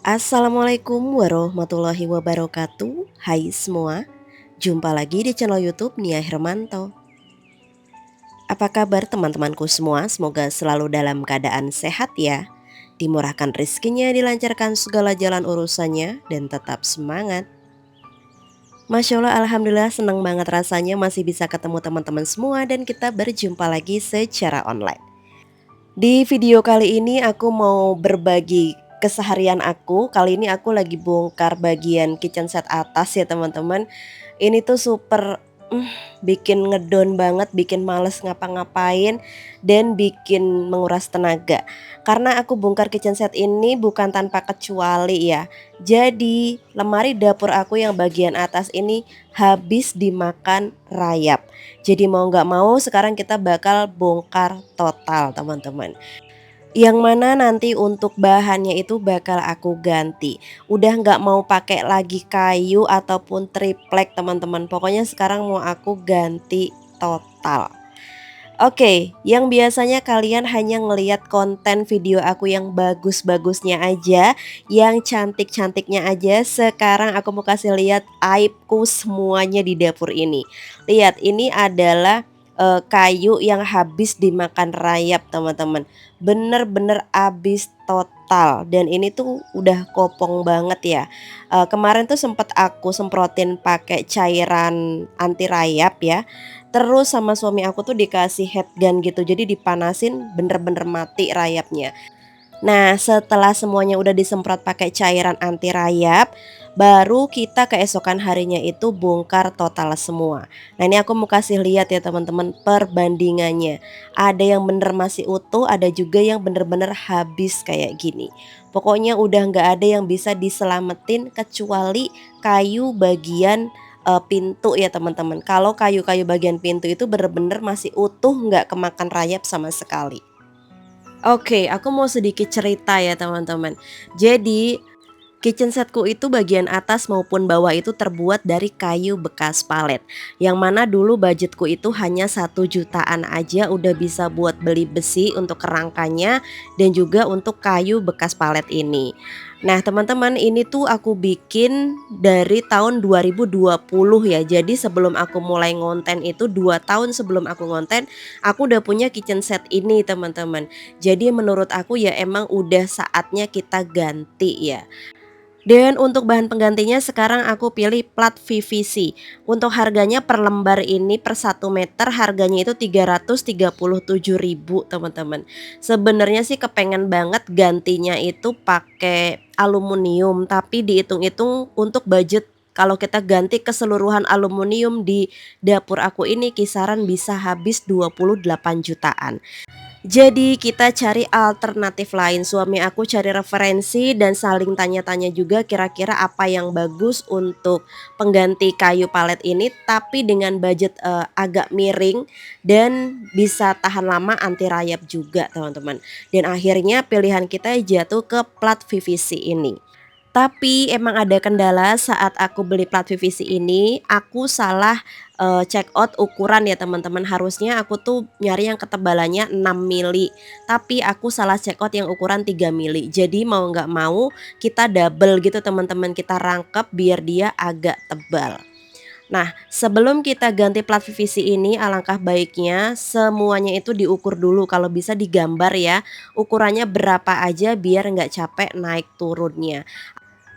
Assalamualaikum warahmatullahi wabarakatuh. Hai semua, jumpa lagi di channel YouTube Nia Hermanto. Apa kabar teman-temanku semua? Semoga selalu dalam keadaan sehat ya. Dimurahkan rezekinya, dilancarkan segala jalan urusannya, dan tetap semangat. Masya Allah, Alhamdulillah senang banget rasanya masih bisa ketemu teman-teman semua dan kita berjumpa lagi secara online. Di video kali ini aku mau berbagi keseharian aku. Kali ini aku lagi bongkar bagian kitchen set atas ya teman-teman. Ini tuh super bikin ngedon banget, bikin males ngapa-ngapain dan bikin menguras tenaga. Karena aku bongkar kitchen set ini bukan tanpa kecuali ya. Jadi lemari dapur aku yang bagian atas ini habis dimakan rayap. Jadi mau nggak mau sekarang kita bakal bongkar total teman-teman. Yang mana nanti untuk bahannya itu bakal aku ganti. Udah nggak mau pakai lagi kayu ataupun triplek teman-teman. Pokoknya sekarang mau aku ganti total. Oke, yang biasanya kalian hanya ngelihat konten video aku yang bagus-bagusnya aja, yang cantik-cantiknya aja. Sekarang aku mau kasih lihat aibku semuanya di dapur ini. Lihat, ini adalah kayu yang habis dimakan rayap, teman-teman. Bener-bener habis total. Dan ini tuh udah kopong banget ya. Kemarin tuh sempat aku semprotin pakai cairan anti rayap ya. Terus sama suami aku tuh dikasih heat gun gitu, jadi dipanasin bener-bener mati rayapnya. Nah, setelah semuanya udah disemprot pakai cairan anti rayap, baru kita keesokan harinya itu bongkar total semua. Nah, ini aku mau kasih lihat ya teman-teman perbandingannya. Ada yang bener masih utuh, ada juga yang bener-bener habis kayak gini. Pokoknya udah nggak ada yang bisa diselamatin kecuali kayu bagian pintu ya teman-teman. Kalau kayu-kayu bagian pintu itu bener-bener masih utuh, nggak kemakan rayap sama sekali. Oke, aku mau sedikit cerita ya teman-teman. Jadi kitchen setku itu bagian atas maupun bawah itu terbuat dari kayu bekas palet. Yang mana dulu budgetku itu hanya 1 jutaan aja udah bisa buat beli besi untuk kerangkanya dan juga untuk kayu bekas palet ini. Nah teman-teman, ini tuh aku bikin dari tahun 2020 ya. Jadi sebelum aku mulai ngonten itu 2 tahun sebelum aku ngonten, aku udah punya kitchen set ini teman-teman. Jadi menurut aku ya emang udah saatnya kita ganti ya. Dan untuk bahan penggantinya sekarang aku pilih plat PVC. Untuk harganya per lembar ini per 1 meter harganya itu 337.000 teman-teman. Sebenarnya sih kepengen banget gantinya itu pakai aluminium, tapi dihitung-hitung untuk budget kalau kita ganti keseluruhan aluminium di dapur aku ini kisaran bisa habis 28 jutaan. Jadi kita cari alternatif lain. Suami aku cari referensi dan saling tanya-tanya juga kira-kira apa yang bagus untuk pengganti kayu palet ini tapi dengan budget agak miring dan bisa tahan lama anti rayap juga teman-teman. Dan akhirnya pilihan kita jatuh ke plat PVC ini. Tapi emang ada kendala saat aku beli plat PVC ini, aku salah check out ukuran ya teman-teman. Harusnya aku tuh nyari yang ketebalannya 6 mili, tapi aku salah check out yang ukuran 3 mili. Jadi mau nggak mau kita double gitu teman-teman, kita rangkep biar dia agak tebal. Nah, sebelum kita ganti plat PVC ini alangkah baiknya semuanya itu diukur dulu, kalau bisa digambar ya, ukurannya berapa aja biar nggak capek naik turunnya.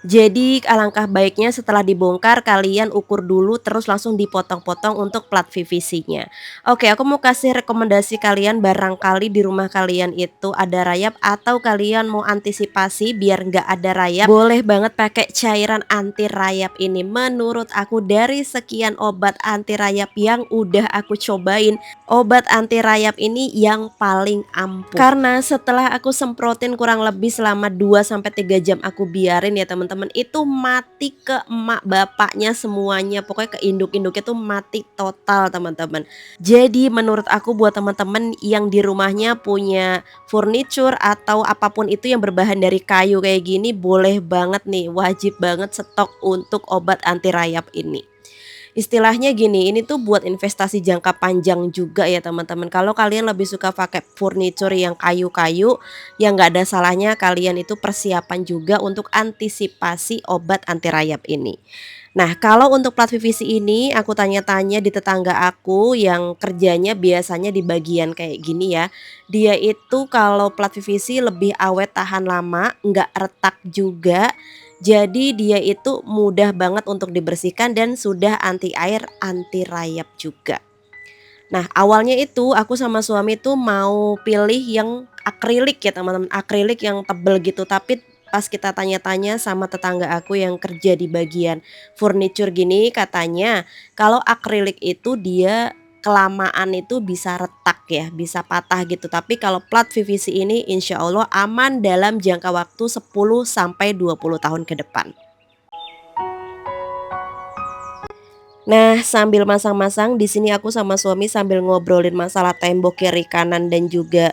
Jadi alangkah baiknya setelah dibongkar kalian ukur dulu terus langsung dipotong-potong untuk plat PVC-nya. Oke, aku mau kasih rekomendasi kalian barangkali di rumah kalian itu ada rayap atau kalian mau antisipasi biar nggak ada rayap, boleh banget pakai cairan anti rayap ini. Menurut aku dari sekian obat anti rayap yang udah aku cobain, obat anti rayap ini yang paling ampuh. Karena setelah aku semprotin kurang lebih selama 2 sampai 3 jam aku biarin ya teman-teman, itu mati ke emak bapaknya semuanya. Pokoknya ke induk-induknya tuh mati total teman-teman. Jadi menurut aku buat teman-teman yang di rumahnya punya furniture atau apapun itu yang berbahan dari kayu kayak gini, boleh banget nih, wajib banget stok untuk obat anti rayap ini. Istilahnya gini, ini tuh buat investasi jangka panjang juga ya teman-teman. Kalau kalian lebih suka pakai furniture yang kayu-kayu, ya nggak ada salahnya kalian itu persiapan juga untuk antisipasi obat anti rayap ini. Nah, kalau untuk plat PVC ini aku tanya-tanya di tetangga aku yang kerjanya biasanya di bagian kayak gini ya. Dia itu kalau plat PVC lebih awet tahan lama, nggak retak juga. Jadi dia itu mudah banget untuk dibersihkan dan sudah anti air, anti rayap juga. Nah, awalnya itu aku sama suami tuh mau pilih yang akrilik ya teman-teman, akrilik yang tebel gitu. Tapi pas kita tanya-tanya sama tetangga aku yang kerja di bagian furniture gini, katanya kalau akrilik itu dia kelamaan itu bisa retak ya, bisa patah gitu. Tapi kalau plat PVC ini insya Allah aman dalam jangka waktu 10 sampai 20 tahun ke depan. Nah, sambil masang-masang di sini aku sama suami sambil ngobrolin masalah tembok kiri kanan dan juga,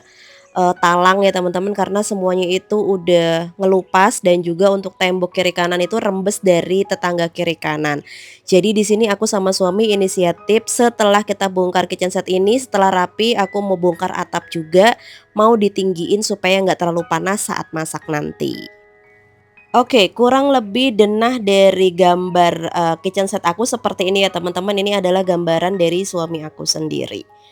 talang ya teman-teman, karena semuanya itu udah ngelupas dan juga untuk tembok kiri kanan itu rembes dari tetangga kiri kanan. Jadi di sini aku sama suami inisiatif setelah kita bongkar kitchen set ini, setelah rapi aku mau bongkar atap juga, mau ditinggiin supaya nggak terlalu panas saat masak nanti. Oke, kurang lebih denah dari gambar, kitchen set aku seperti ini ya teman-teman, ini adalah gambaran dari suami aku sendiri.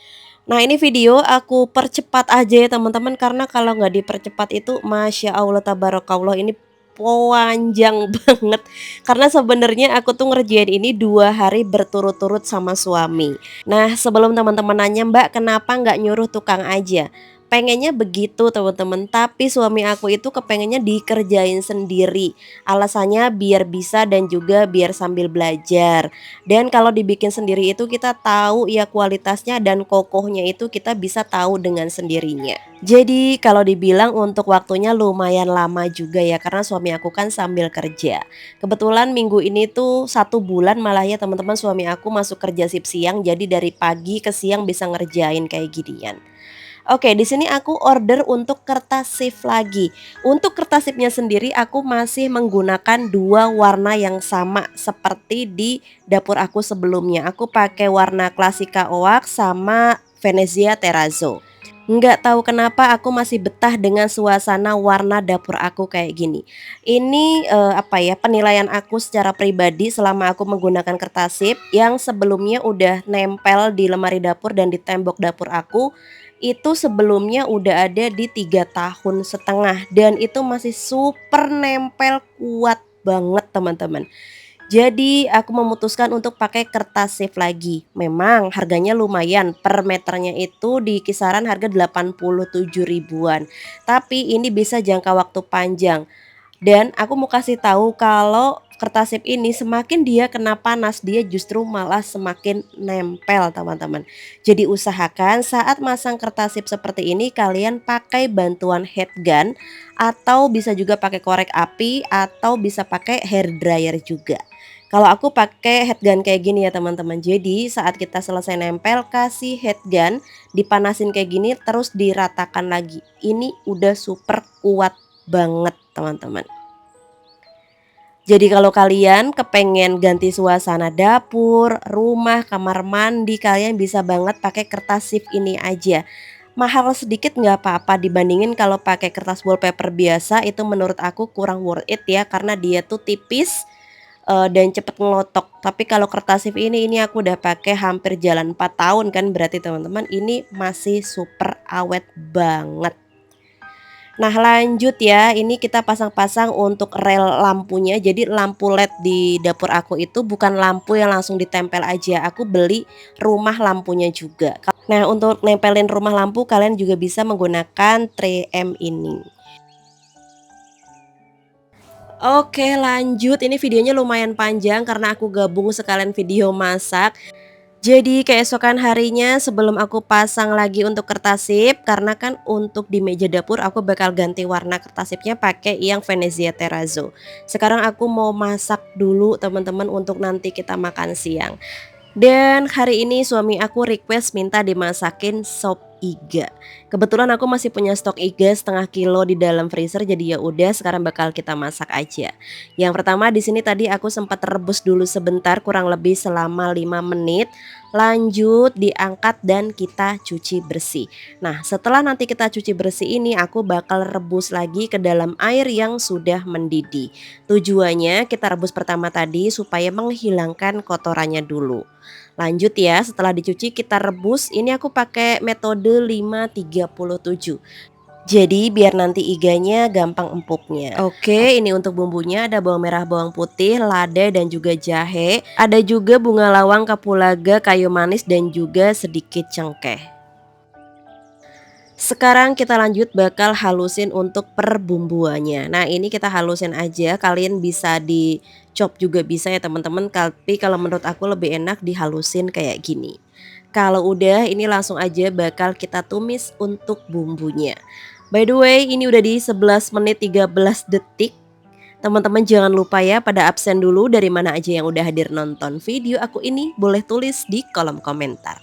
Nah ini video aku percepat aja ya teman-teman, karena kalau nggak dipercepat itu Masya Allah tabarakallah ini panjang banget. Karena sebenarnya aku tuh ngerjain ini 2 hari berturut-turut sama suami. Nah sebelum teman-teman nanya, "Mbak kenapa nggak nyuruh tukang aja?" Pengennya begitu teman-teman, tapi suami aku itu kepengennya dikerjain sendiri. Alasannya biar bisa dan juga biar sambil belajar. Dan kalau dibikin sendiri itu kita tahu ya kualitasnya dan kokohnya itu kita bisa tahu dengan sendirinya. Jadi kalau dibilang untuk waktunya lumayan lama juga ya karena suami aku kan sambil kerja. Kebetulan minggu ini tuh 1 bulan malah ya teman-teman suami aku masuk kerja shift siang, jadi dari pagi ke siang bisa ngerjain kayak ginian. Oke, di sini aku order untuk kertas sif lagi. Untuk kertas sifnya sendiri aku masih menggunakan 2 warna yang sama seperti di dapur aku sebelumnya. Aku pakai warna Classica Oak sama Venezia Terrazzo. Nggak tahu kenapa aku masih betah dengan suasana warna dapur aku kayak gini. Ini, apa ya, penilaian aku secara pribadi selama aku menggunakan kertas sip yang sebelumnya udah nempel di lemari dapur dan di tembok dapur aku, itu sebelumnya udah ada di 3,5 tahun dan itu masih super nempel kuat banget teman-teman. Jadi aku memutuskan untuk pakai kertas sif lagi. Memang harganya lumayan, per meternya itu di kisaran harga 87 ribuan. Tapi ini bisa jangka waktu panjang. Dan aku mau kasih tahu kalau kertas sip ini semakin dia kena panas, dia justru malah semakin nempel teman-teman. Jadi usahakan saat masang kertas sip seperti ini kalian pakai bantuan heat gun atau bisa juga pakai korek api atau bisa pakai hair dryer juga. Kalau aku pakai heat gun kayak gini ya teman-teman. Jadi saat kita selesai nempel kasih heat gun, dipanasin kayak gini terus diratakan lagi. Ini udah super kuat banget teman-teman. Jadi kalau kalian kepengen ganti suasana dapur, rumah, kamar mandi, kalian bisa banget pakai kertas sif ini aja. Mahal sedikit nggak apa-apa dibandingin kalau pakai kertas wallpaper biasa, itu menurut aku kurang worth it ya karena dia tuh tipis, dan cepet ngelotok. Tapi kalau kertas sif ini aku udah pakai hampir jalan 4 tahun kan berarti teman-teman, ini masih super awet banget. Nah lanjut ya, ini kita pasang-pasang untuk rel lampunya. Jadi lampu LED di dapur aku itu bukan lampu yang langsung ditempel aja, aku beli rumah lampunya juga. Nah untuk nempelin rumah lampu kalian juga bisa menggunakan 3M ini. Oke lanjut, ini videonya lumayan panjang karena aku gabung sekalian video masak. Jadi keesokan harinya sebelum aku pasang lagi untuk kertas sip, karena kan untuk di meja dapur aku bakal ganti warna kertas sipnya pakai yang Venezia Terrazzo. Sekarang aku mau masak dulu teman-teman untuk nanti kita makan siang. Dan hari ini suami aku request minta dimasakin sop iga. Kebetulan aku masih punya stok iga setengah kilo di dalam freezer, jadi ya udah sekarang bakal kita masak aja. Yang pertama di sini tadi aku sempat rebus dulu sebentar kurang lebih selama 5 menit. Lanjut diangkat dan kita cuci bersih. Nah, setelah nanti kita cuci bersih ini aku bakal rebus lagi ke dalam air yang sudah mendidih. Tujuannya kita rebus pertama tadi supaya menghilangkan kotorannya dulu. Lanjut ya, setelah dicuci kita rebus. Ini aku pakai metode 5-30-7. Jadi biar nanti iganya gampang empuknya. Oke, ini untuk bumbunya ada bawang merah, bawang putih, lada dan juga jahe. Ada juga bunga lawang, kapulaga, kayu manis dan juga sedikit cengkeh. Sekarang kita lanjut bakal halusin untuk perbumbuannya. Nah, ini kita halusin aja, kalian bisa di chop juga bisa ya teman-teman, tapi kalau menurut aku lebih enak dihalusin kayak gini. Kalau udah ini langsung aja bakal kita tumis untuk bumbunya. By the way, ini udah di 11 menit 13 detik. Teman-teman jangan lupa ya pada absen dulu dari mana aja yang udah hadir nonton video aku ini, boleh tulis di kolom komentar.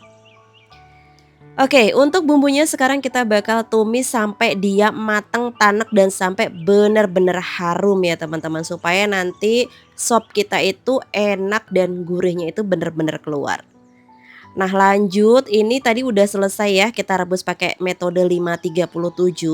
Oke, untuk bumbunya sekarang kita bakal tumis sampai dia matang, tanek dan sampai benar-benar harum ya teman-teman, supaya nanti sop kita itu enak dan gurihnya itu benar-benar keluar. Nah, lanjut ini tadi udah selesai ya kita rebus pakai metode 5-30-7.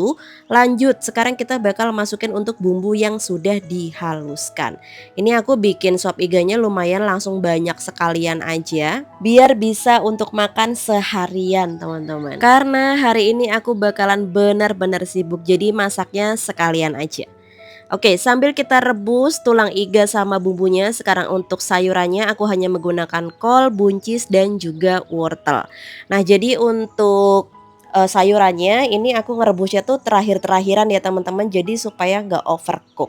Lanjut sekarang kita bakal masukin untuk bumbu yang sudah dihaluskan. Ini aku bikin sop iganya lumayan langsung banyak sekalian aja biar bisa untuk makan seharian teman-teman. Karena hari ini aku bakalan benar-benar sibuk, jadi masaknya sekalian aja. Oke, sambil kita rebus tulang iga sama bumbunya, sekarang untuk sayurannya aku hanya menggunakan kol, buncis dan juga wortel. Nah, jadi untuk sayurannya ini aku ngerebusnya tuh terakhir-terakhiran ya teman-teman, jadi supaya nggak overcook.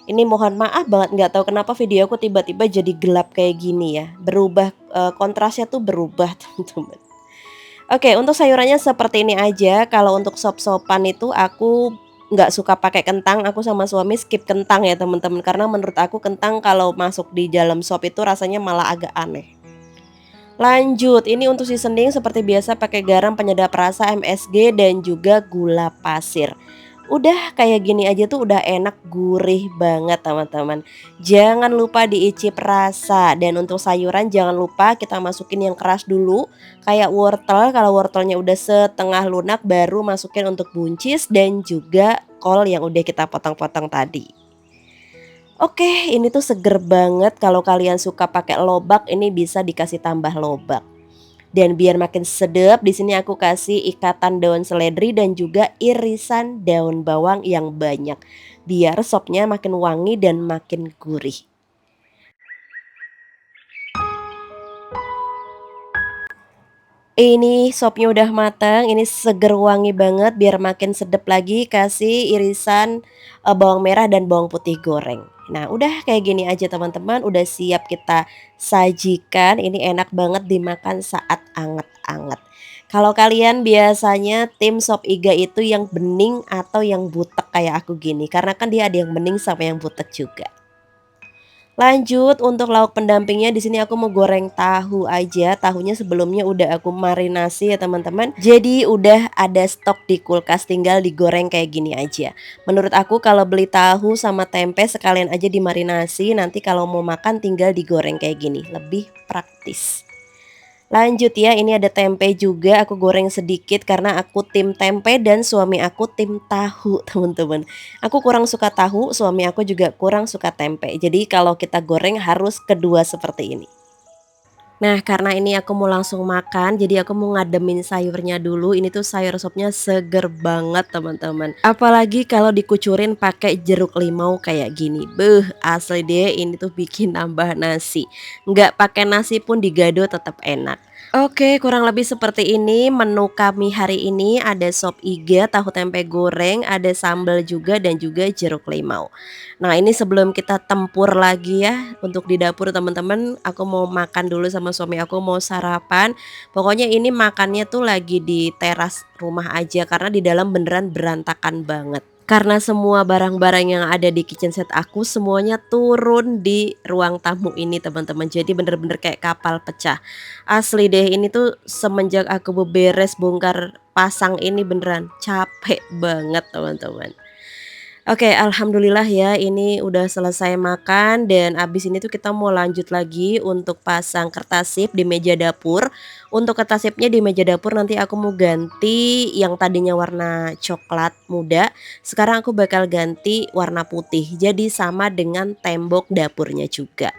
Ini mohon maaf banget nggak tahu kenapa video aku tiba-tiba jadi gelap kayak gini ya. Berubah kontrasnya tuh berubah teman-teman. Oke, untuk sayurannya seperti ini aja. Kalau untuk sop-sopan itu aku nggak suka pakai kentang, aku sama suami skip kentang ya teman-teman. Karena menurut aku kentang kalau masuk di dalam sop itu rasanya malah agak aneh. Lanjut, ini untuk seasoning seperti biasa pakai garam, penyedap rasa, MSG dan juga gula pasir. Udah kayak gini aja tuh udah enak, gurih banget teman-teman. Jangan lupa diicip rasa, dan untuk sayuran jangan lupa kita masukin yang keras dulu kayak wortel. Kalau wortelnya udah setengah lunak baru masukin untuk buncis dan juga kol yang udah kita potong-potong tadi. Oke, ini tuh seger banget. Kalau kalian suka pakai lobak, ini bisa dikasih tambah lobak. Dan biar makin sedap, di sini aku kasih ikatan daun seledri dan juga irisan daun bawang yang banyak. Biar sopnya makin wangi dan makin gurih. Ini sopnya udah matang, ini seger wangi banget. Biar makin sedap lagi kasih irisan bawang merah dan bawang putih goreng. Nah, udah kayak gini aja teman-teman, udah siap kita sajikan. Ini enak banget dimakan saat anget-anget. Kalau kalian biasanya tim sop iga itu yang bening atau yang butek kayak aku gini? Karena kan dia ada yang bening sama yang butek juga. Lanjut untuk lauk pendampingnya di sini aku mau goreng tahu aja. Tahunya sebelumnya udah aku marinasi ya teman-teman. Jadi udah ada stok di kulkas, tinggal digoreng kayak gini aja. Menurut aku kalau beli tahu sama tempe sekalian aja dimarinasi, nanti kalau mau makan tinggal digoreng kayak gini, lebih praktis. Lanjut ya, ini ada tempe juga, aku goreng sedikit karena aku tim tempe dan suami aku tim tahu teman-teman. Aku kurang suka tahu, suami aku juga kurang suka tempe. Jadi kalau kita goreng harus kedua seperti ini. Nah, karena ini aku mau langsung makan, jadi aku mau ngademin sayurnya dulu. Ini tuh sayur sopnya seger banget teman-teman. Apalagi kalau dikucurin pakai jeruk limau kayak gini. Beuh, asli deh ini tuh bikin nambah nasi. Nggak pakai nasi pun digado tetap enak. Oke, kurang lebih seperti ini menu kami hari ini. Ada sop iga, tahu tempe goreng, ada sambal juga dan juga jeruk limau. Nah, ini sebelum kita tempur lagi ya untuk di dapur teman-teman, aku mau makan dulu sama suami aku, mau sarapan. Pokoknya ini makannya tuh lagi di teras rumah aja karena di dalam beneran berantakan banget. Karena semua barang-barang yang ada di kitchen set aku semuanya turun di ruang tamu ini teman-teman. Jadi bener-bener kayak kapal pecah. Asli deh ini tuh semenjak aku beberes bongkar pasang ini beneran capek banget teman-teman. Oke, alhamdulillah ya ini udah selesai makan dan abis ini tuh kita mau lanjut lagi untuk pasang kertas sip di meja dapur. Untuk kertas sipnya di meja dapur nanti aku mau ganti yang tadinya warna coklat muda, sekarang aku bakal ganti warna putih. Jadi sama dengan tembok dapurnya juga.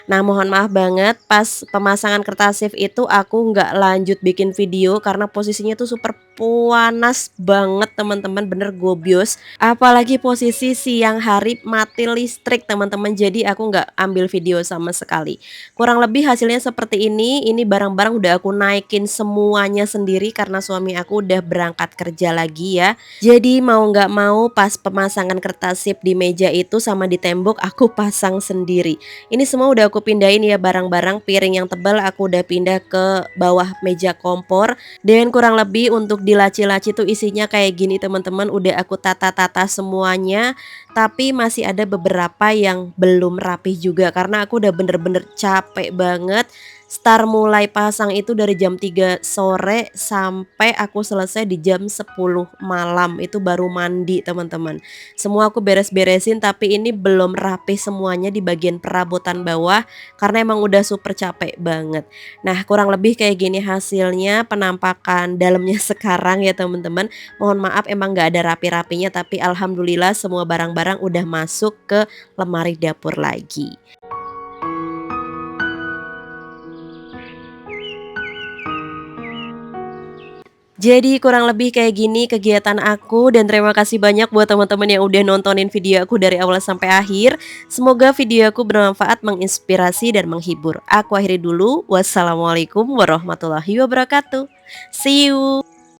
Nah, mohon maaf banget pas pemasangan kertas sip itu aku nggak lanjut bikin video karena posisinya tuh super panas banget teman-teman, bener gobios. Apalagi posisi siang hari mati listrik teman-teman, jadi aku nggak ambil video sama sekali. Kurang lebih hasilnya seperti ini barang-barang udah aku naikin semuanya sendiri karena suami aku udah berangkat kerja lagi ya. Jadi mau nggak mau pas pemasangan kertas sip di meja itu sama di tembok aku pasang sendiri. Ini semua udah aku pindahin ya barang-barang, piring yang tebal aku udah pindah ke bawah meja kompor. Dan kurang lebih untuk di laci-laci tuh isinya kayak gini teman-teman, udah aku tata-tata semuanya, tapi masih ada beberapa yang belum rapih juga karena aku udah bener-bener capek banget. Start mulai pasang itu dari jam 3 sore sampai aku selesai di jam 10 malam, itu baru mandi teman-teman. Semua aku beres-beresin tapi ini belum rapih semuanya di bagian perabotan bawah karena emang udah super capek banget. Nah, kurang lebih kayak gini hasilnya penampakan dalamnya sekarang ya teman-teman. Mohon maaf emang nggak ada rapi-rapinya tapi alhamdulillah semua barang-barang udah masuk ke lemari dapur lagi. Jadi kurang lebih kayak gini kegiatan aku dan terima kasih banyak buat teman-teman yang udah nontonin video aku dari awal sampai akhir. Semoga video aku bermanfaat, menginspirasi dan menghibur. Aku akhiri dulu. Wassalamualaikum warahmatullahi wabarakatuh. See you.